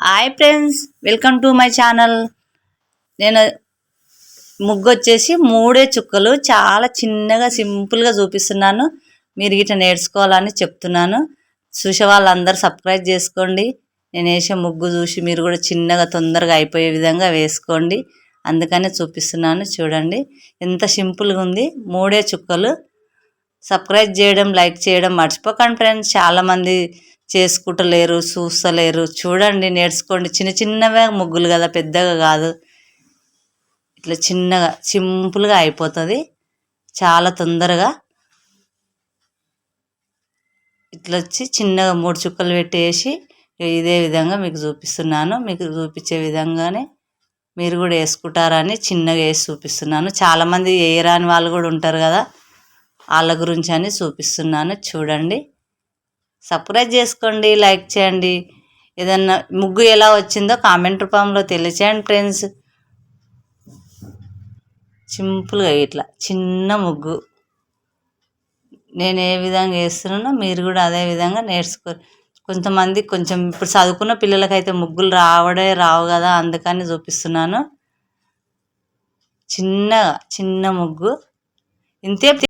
Hi friends, welcome to my channel. నేను ముగ్గు వచ్చేసి 3 చుక్కలు చాలా చిన్నగా సింపుల్గా చూపిస్తున్నాను. మీరు గిట్ల నేర్చుకోవాలని చెప్తున్నాను. చూసే వాళ్ళందరూ సబ్స్క్రైబ్ చేసుకోండి. నేను వేసే ముగ్గు చూసి మీరు కూడా చిన్నగా తొందరగా అయిపోయే విధంగా వేసుకోండి. అందుకనే చూపిస్తున్నాను. చూడండి ఎంత సింపుల్గా ఉంది. 3 చుక్కలు. సబ్స్క్రైబ్ చేయడం, లైక్ చేయడం మర్చిపోకండి ఫ్రెండ్స్. చాలామంది చేసుకుంటలేరు, చూస్తలేరు. చూడండి, నేర్చుకోండి. చిన్న చిన్నవే ముగ్గులు కదా, పెద్దగా కాదు. ఇట్లా చిన్నగా సింపుల్గా అయిపోతుంది చాలా తొందరగా. ఇట్లా వచ్చి చిన్నగా 3 చుక్కలు పెట్టేసి ఇదే విధంగా మీకు చూపిస్తున్నాను. మీకు చూపించే విధంగానే మీరు కూడా వేసుకుంటారని చిన్నగా వేసి చూపిస్తున్నాను. చాలామంది వేయరాని వాళ్ళు కూడా ఉంటారు కదా, వాళ్ళ గురించి అని చూపిస్తున్నాను. చూడండి, సబ్స్క్రైబ్ చేసుకోండి, లైక్ చేయండి. ఏదన్నా ముగ్గు ఎలా వచ్చిందో కామెంట్ రూపంలో తెలియచేయండి ఫ్రెండ్స్. సింపుల్గా ఇట్లా చిన్న ముగ్గు నేను ఏ విధంగా వేస్తున్నానో మీరు కూడా అదే విధంగా నేర్చుకో. కొంతమంది కొంచెం ఇప్పుడు చదువుకున్న పిల్లలకైతే ముగ్గులు రావు కదా, అందుకని చూపిస్తున్నాను. చిన్న ముగ్గు ఇంతే.